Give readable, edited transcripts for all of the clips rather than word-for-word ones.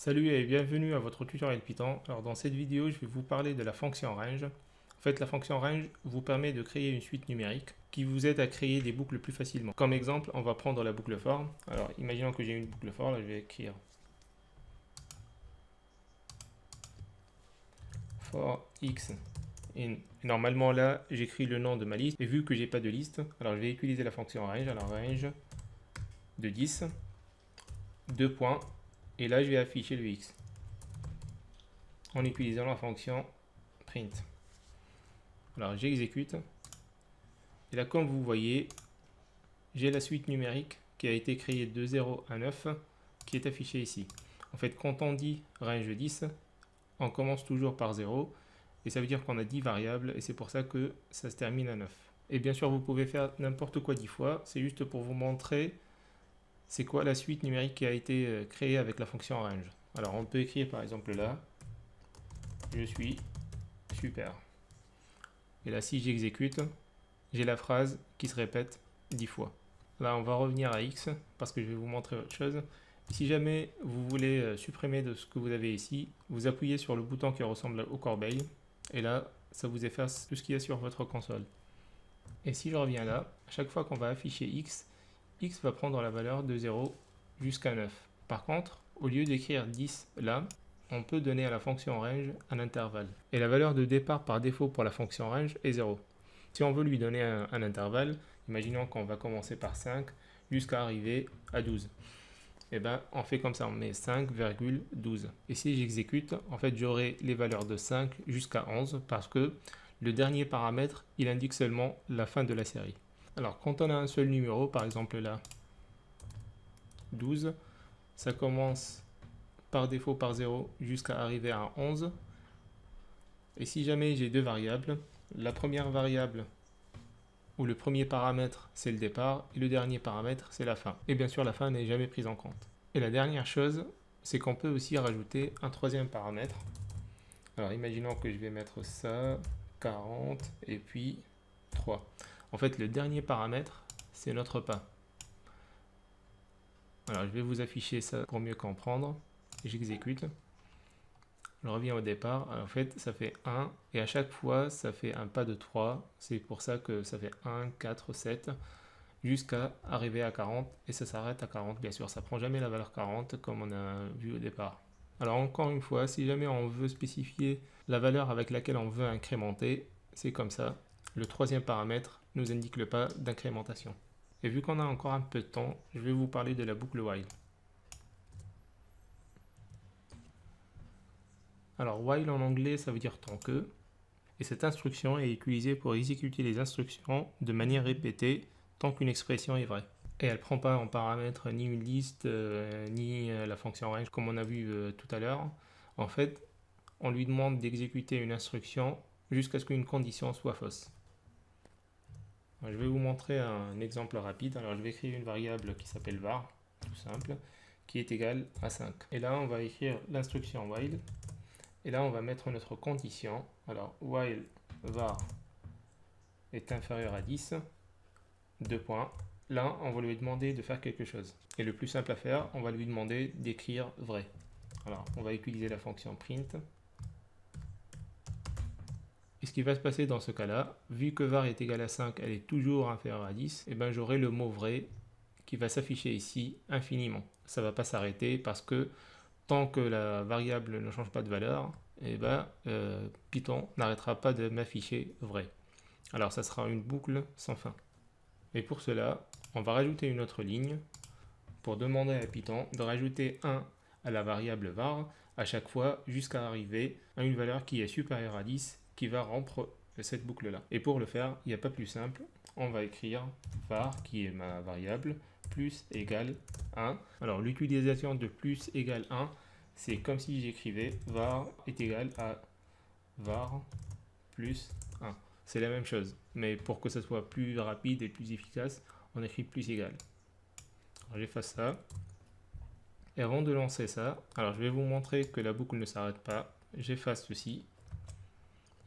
Salut et bienvenue à votre tutoriel Python. Alors dans cette vidéo, je vais vous parler de la fonction range. En fait, la fonction range vous permet de créer une suite numérique qui vous aide à créer des boucles plus facilement. Comme exemple, on va prendre la boucle for. Alors imaginons que j'ai une boucle for, là je vais écrire for x in. Normalement là, j'écris le nom de ma liste et vu que j'ai pas de liste, alors je vais utiliser la fonction range. Alors range de 10, 2 points, et là je vais afficher le x en utilisant la fonction print. Alors j'exécute. Et là, comme vous voyez, j'ai la suite numérique qui a été créée de 0 à 9 qui est affichée ici. En fait, quand on dit range 10, on commence toujours par 0 et ça veut dire qu'on a 10 variables et c'est pour ça que ça se termine à 9. Et bien sûr, vous pouvez faire n'importe quoi 10 fois, c'est juste pour vous montrer c'est quoi la suite numérique qui a été créée avec la fonction range. Alors, on peut écrire par exemple là, je suis super. Et là, si j'exécute, j'ai la phrase qui se répète 10 fois. Là, on va revenir à x parce que je vais vous montrer autre chose. Si jamais vous voulez supprimer de ce que vous avez ici, vous appuyez sur le bouton qui ressemble au corbeille et là, ça vous efface tout ce qu'il y a sur votre console. Et si je reviens là, à chaque fois qu'on va afficher x, x va prendre la valeur de 0 jusqu'à 9. Par contre, au lieu d'écrire 10 là, on peut donner à la fonction range un intervalle. Et la valeur de départ par défaut pour la fonction range est 0. Si on veut lui donner un intervalle, imaginons qu'on va commencer par 5 jusqu'à arriver à 12. Et bien, on fait comme ça, on met 5,12. Et si j'exécute, en fait, j'aurai les valeurs de 5 jusqu'à 11 parce que le dernier paramètre, il indique seulement la fin de la série. Alors, quand on a un seul numéro, par exemple là, 12, ça commence par défaut par 0 jusqu'à arriver à 11. Et si jamais j'ai deux variables, la première variable où le premier paramètre c'est le départ et le dernier paramètre c'est la fin. Et bien sûr la fin n'est jamais prise en compte. Et la dernière chose, c'est qu'on peut aussi rajouter un troisième paramètre. Alors imaginons que je vais mettre ça, 40 et puis 3. En fait le dernier paramètre c'est notre pas. Alors je vais vous afficher ça pour mieux comprendre. J'exécute. Je reviens au départ, alors en fait ça fait 1 et à chaque fois ça fait un pas de 3, c'est pour ça que ça fait 1, 4, 7 jusqu'à arriver à 40 et ça s'arrête à 40 bien sûr, ça prend jamais la valeur 40 comme on a vu au départ. Alors encore une fois, si jamais on veut spécifier la valeur avec laquelle on veut incrémenter, c'est comme ça. Le troisième paramètre nous indique le pas d'incrémentation. Et vu qu'on a encore un peu de temps, je vais vous parler de la boucle while. Alors while en anglais ça veut dire tant que, et cette instruction est utilisée pour exécuter les instructions de manière répétée tant qu'une expression est vraie. Et elle ne prend pas en paramètre ni une liste ni la fonction range comme on a vu tout à l'heure. En fait, on lui demande d'exécuter une instruction jusqu'à ce qu'une condition soit fausse. Alors, je vais vous montrer un exemple rapide. Alors je vais écrire une variable qui s'appelle var, tout simple, qui est égale à 5. Et là on va écrire l'instruction while. Et là, on va mettre notre condition. Alors, while var est inférieur à 10, 2 points. Là, on va lui demander de faire quelque chose. Et le plus simple à faire, on va lui demander d'écrire vrai. Alors, on va utiliser la fonction print. Et ce qui va se passer dans ce cas-là, vu que var est égal à 5, elle est toujours inférieure à 10, et bien j'aurai le mot vrai qui va s'afficher ici infiniment. Ça ne va pas s'arrêter parce que tant que la variable ne change pas de valeur, et Python n'arrêtera pas de m'afficher vrai. Alors ça sera une boucle sans fin. Et pour cela, on va rajouter une autre ligne pour demander à Python de rajouter 1 à la variable var à chaque fois jusqu'à arriver à une valeur qui est supérieure à 10 qui va rompre cette boucle là. Et pour le faire, il n'y a pas plus simple, on va écrire var qui est ma variable plus égale 1. Alors l'utilisation de plus égale 1, c'est comme si j'écrivais var est égal à var plus 1. C'est la même chose, mais pour que ça soit plus rapide et plus efficace, on écrit plus égal. Alors j'efface ça. Et avant de lancer ça, alors je vais vous montrer que la boucle ne s'arrête pas. J'efface ceci.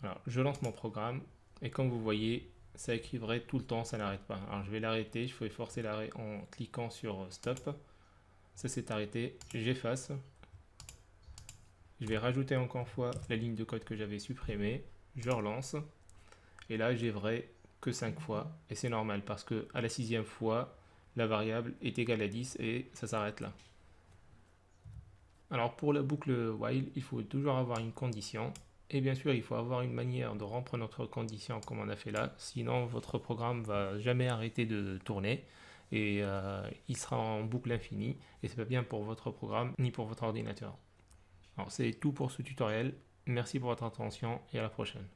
Alors je lance mon programme et comme vous voyez, ça écrit vrai tout le temps, ça n'arrête pas. Alors je vais l'arrêter, il faut efforcer l'arrêt en cliquant sur stop. Ça s'est arrêté, j'efface. Je vais rajouter encore une fois la ligne de code que j'avais supprimée. Je relance. Et là, j'ai vrai que 5 fois. Et c'est normal parce que à la 6e fois, la variable est égale à 10 et ça s'arrête là. Alors pour la boucle while, il faut toujours avoir une condition. Et bien sûr, il faut avoir une manière de remplir notre condition comme on a fait là. Sinon, votre programme va jamais arrêter de tourner et il sera en boucle infinie. Et c'est pas bien pour votre programme ni pour votre ordinateur. Alors c'est tout pour ce tutoriel. Merci pour votre attention et à la prochaine.